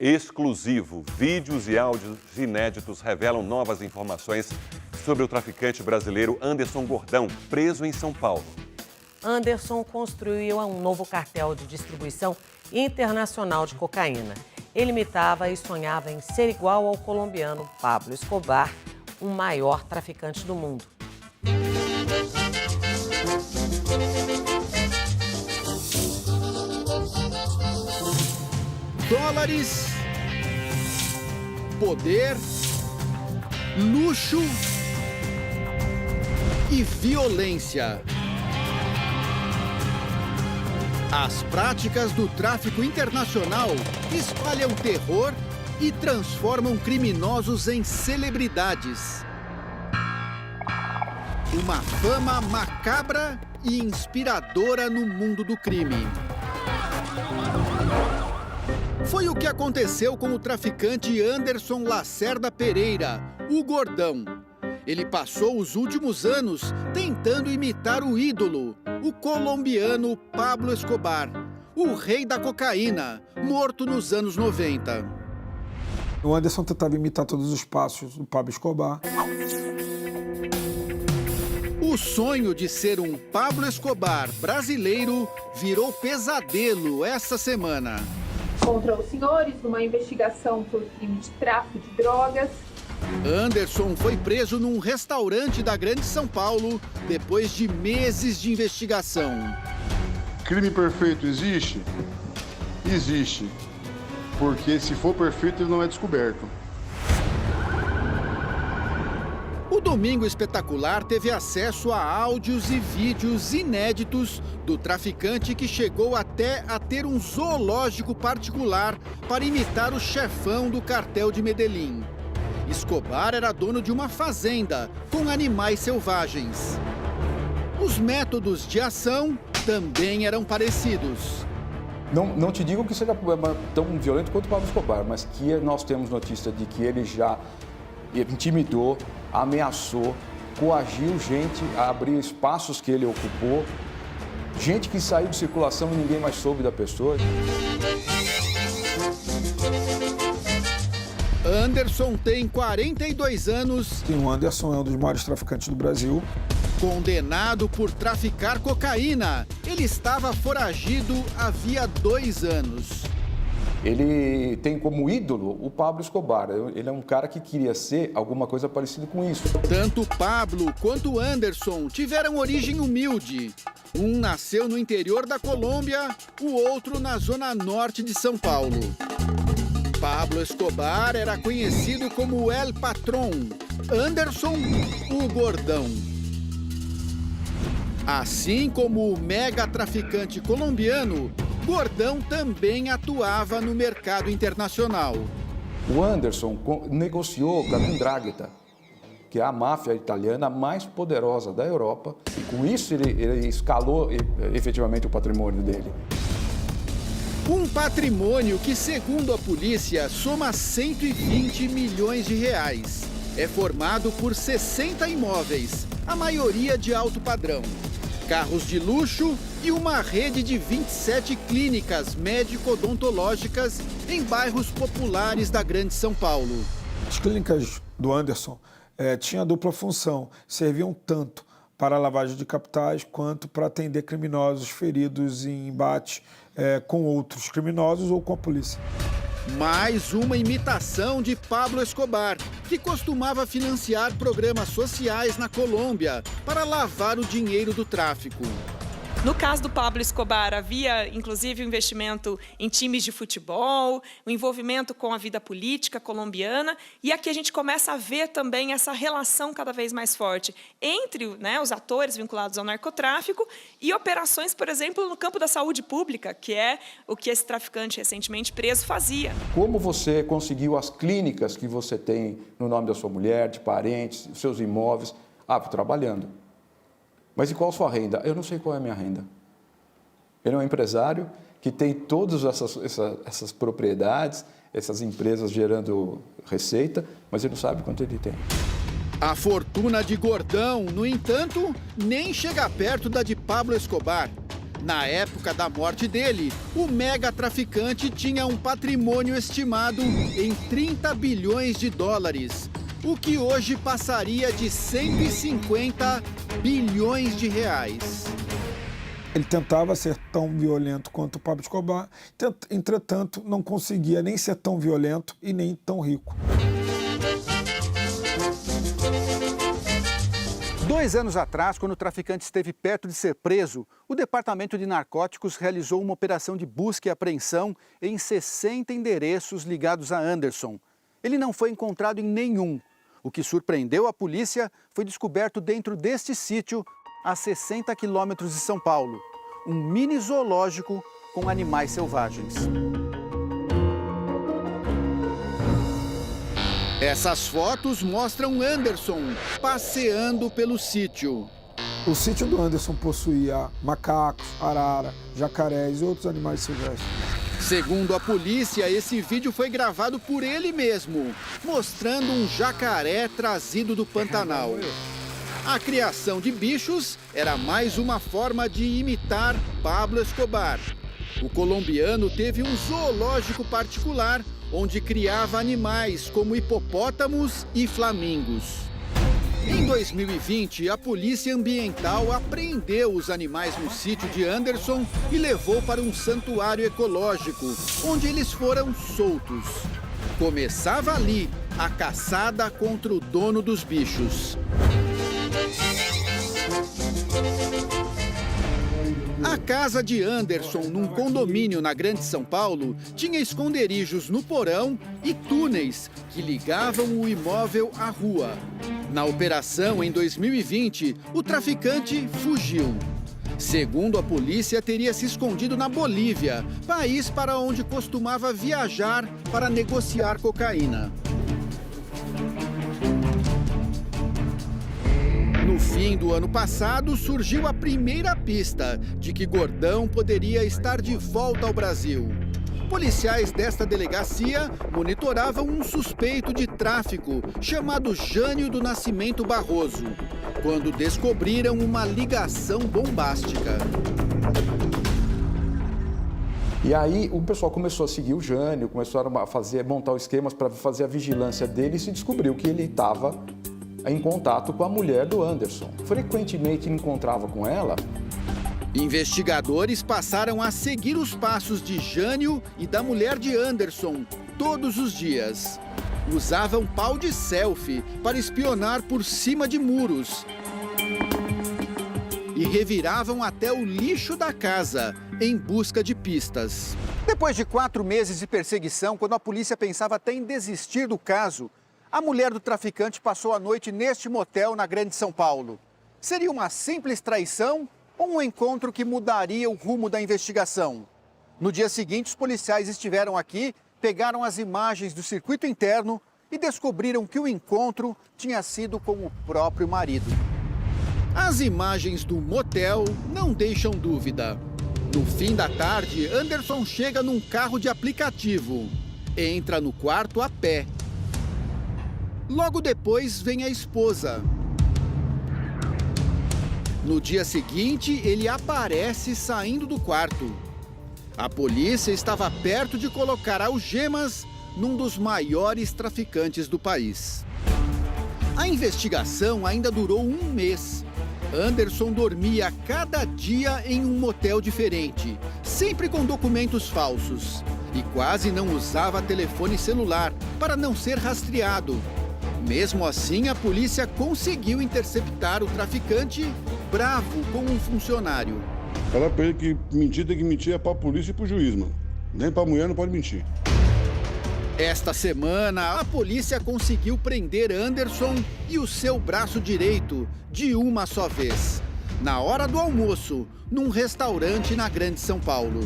exclusivo. Vídeos e áudios inéditos revelam novas informações sobre o traficante brasileiro Anderson Gordão, preso em São Paulo. Anderson construiu um novo cartel de distribuição internacional de cocaína. Ele imitava e sonhava em ser igual ao colombiano Pablo Escobar, o maior traficante do mundo. Dólares, poder, luxo e violência. As práticas do tráfico internacional espalham terror e transformam criminosos em celebridades. Uma fama macabra e inspiradora no mundo do crime. Foi o que aconteceu com o traficante Anderson Lacerda Pereira, o Gordão. Ele passou os últimos anos tentando imitar o ídolo, o colombiano Pablo Escobar, o rei da cocaína, morto nos anos 90. O Anderson tentava imitar todos os passos do Pablo Escobar. O sonho de ser um Pablo Escobar brasileiro virou pesadelo essa semana. Contra os senhores numa investigação por crime de tráfico de drogas. Anderson foi preso num restaurante da Grande São Paulo depois de meses de investigação. Crime perfeito existe? Existe. Porque se for perfeito, ele não é descoberto. O Domingo Espetacular teve acesso a áudios e vídeos inéditos do traficante que chegou até a ter um zoológico particular para imitar o chefão do cartel de Medellín. Escobar era dono de uma fazenda com animais selvagens. Os métodos de ação também eram parecidos. Não te digo que seja tão violento quanto o Pablo Escobar, mas que nós temos notícia de que ele já intimidou, ameaçou, coagiu gente a abrir espaços que ele ocupou, gente que saiu de circulação e ninguém mais soube da pessoa. Anderson tem 42 anos. O Anderson é um dos maiores traficantes do Brasil. Condenado por traficar cocaína, ele estava foragido havia 2 anos. Ele tem como ídolo o Pablo Escobar. Ele é um cara que queria ser alguma coisa parecida com isso. Tanto Pablo quanto Anderson tiveram origem humilde. Um nasceu no interior da Colômbia, o outro na zona norte de São Paulo. Pablo Escobar era conhecido como El Patrón, Anderson, o Gordão. Assim como o mega traficante colombiano, Gordão também atuava no mercado internacional. O Anderson negociou com a 'Ndrangheta, que é a máfia italiana mais poderosa da Europa, e com isso ele escalou efetivamente o patrimônio dele. Um patrimônio que, segundo a polícia, soma 120 milhões de reais. É formado por 60 imóveis, a maioria de alto padrão, carros de luxo e uma rede de 27 clínicas médico-odontológicas em bairros populares da Grande São Paulo. As clínicas do Anderson tinham dupla função, serviam tanto para a lavagem de capitais quanto para atender criminosos feridos em embate com outros criminosos ou com a polícia. Mais uma imitação de Pablo Escobar, que costumava financiar programas sociais na Colômbia para lavar o dinheiro do tráfico. No caso do Pablo Escobar, havia, inclusive, um investimento em times de futebol, um envolvimento com a vida política colombiana, e aqui a gente começa a ver também essa relação cada vez mais forte entre os atores vinculados ao narcotráfico e operações, por exemplo, no campo da saúde pública, que é o que esse traficante recentemente preso fazia. Como você conseguiu as clínicas que você tem no nome da sua mulher, de parentes, seus imóveis? Trabalhando. Mas e qual a sua renda? Eu não sei qual é a minha renda. Ele é um empresário que tem todas essas propriedades, essas empresas gerando receita, mas ele não sabe quanto ele tem. A fortuna de Gordão, no entanto, nem chega perto da de Pablo Escobar. Na época da morte dele, o mega traficante tinha um patrimônio estimado em 30 bilhões de dólares, o que hoje passaria de 150 bilhões de reais. Ele tentava ser tão violento quanto o Pablo Escobar, entretanto, não conseguia nem ser tão violento e nem tão rico. 2 anos atrás, quando o traficante esteve perto de ser preso, o Departamento de Narcóticos realizou uma operação de busca e apreensão em 60 endereços ligados a Anderson. Ele não foi encontrado em nenhum. O que surpreendeu a polícia foi descoberto dentro deste sítio, a 60 quilômetros de São Paulo, um mini zoológico com animais selvagens. Essas fotos mostram Anderson passeando pelo sítio. O sítio do Anderson possuía macacos, arara, jacarés e outros animais silvestres. Segundo a polícia, esse vídeo foi gravado por ele mesmo, mostrando um jacaré trazido do Pantanal. A criação de bichos era mais uma forma de imitar Pablo Escobar. O colombiano teve um zoológico particular onde criava animais como hipopótamos e flamingos. Em 2020, a Polícia Ambiental apreendeu os animais no sítio de Anderson e levou para um santuário ecológico, onde eles foram soltos. Começava ali a caçada contra o dono dos bichos. A casa de Anderson, num condomínio na Grande São Paulo, tinha esconderijos no porão e túneis que ligavam o imóvel à rua. Na operação, em 2020, o traficante fugiu. Segundo a polícia, teria se escondido na Bolívia, país para onde costumava viajar para negociar cocaína. No fim do ano passado, surgiu a primeira pista de que Gordão poderia estar de volta ao Brasil. Policiais desta delegacia monitoravam um suspeito de tráfico chamado Jânio do Nascimento Barroso, quando descobriram uma ligação bombástica. E aí o pessoal começou a seguir o Jânio, começaram a montar os esquemas para fazer a vigilância dele e se descobriu que ele estava em contato com a mulher do Anderson. Frequentemente encontrava com ela. Investigadores passaram a seguir os passos de Jânio e da mulher de Anderson todos os dias. Usavam pau de selfie para espionar por cima de muros. E reviravam até o lixo da casa em busca de pistas. Depois de 4 meses de perseguição, quando a polícia pensava até em desistir do caso, a mulher do traficante passou a noite neste motel na Grande São Paulo. Seria uma simples traição ou um encontro que mudaria o rumo da investigação? No dia seguinte, os policiais estiveram aqui, pegaram as imagens do circuito interno e descobriram que o encontro tinha sido com o próprio marido. As imagens do motel não deixam dúvida. No fim da tarde, Anderson chega num carro de aplicativo. Entra no quarto a pé. Logo depois vem a esposa. No dia seguinte, ele aparece saindo do quarto. A polícia estava perto de colocar algemas num dos maiores traficantes do país. A investigação ainda durou 1 mês. Anderson dormia cada dia em um motel diferente, sempre com documentos falsos. E quase não usava telefone celular para não ser rastreado. Mesmo assim, a polícia conseguiu interceptar o traficante bravo com um funcionário. Fala pra ele que mentir tem que mentir é pra polícia e pro juiz, mano. Nem pra mulher não pode mentir. Esta semana, a polícia conseguiu prender Anderson e o seu braço direito de uma só vez. Na hora do almoço, num restaurante na Grande São Paulo.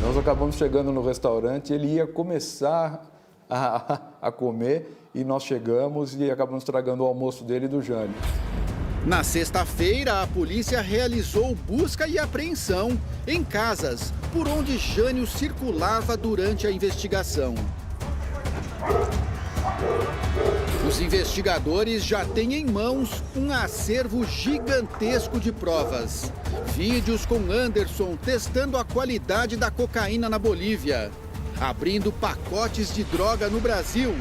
Nós acabamos chegando no restaurante, ele ia começar a comer e nós chegamos e acabamos estragando o almoço dele e do Jânio. Na sexta-feira, a polícia realizou busca e apreensão em casas por onde Jânio circulava durante a investigação. Os investigadores já têm em mãos um acervo gigantesco de provas. Vídeos com Anderson testando a qualidade da cocaína na Bolívia, abrindo pacotes de droga no Brasil,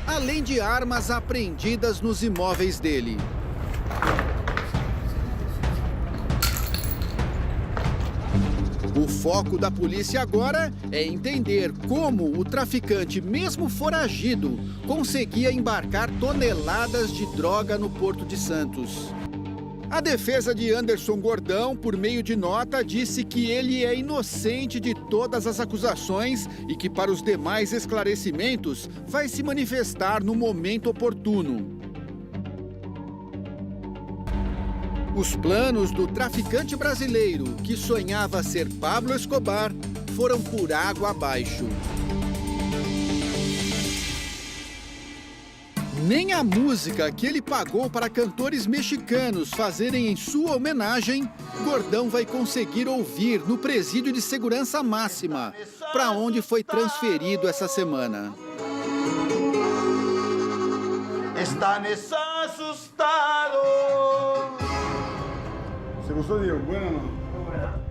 além de armas apreendidas nos imóveis dele. O foco da polícia agora é entender como o traficante, mesmo foragido, conseguia embarcar toneladas de droga no Porto de Santos. A defesa de Anderson Gordão, por meio de nota, disse que ele é inocente de todas as acusações e que, para os demais esclarecimentos, vai se manifestar no momento oportuno. Os planos do traficante brasileiro, que sonhava ser Pablo Escobar, foram por água abaixo. Nem a música que ele pagou para cantores mexicanos fazerem em sua homenagem, Gordão vai conseguir ouvir no presídio de segurança máxima, para onde foi transferido essa semana. Están asustados. Você gostou, Diego? Bueno ou não?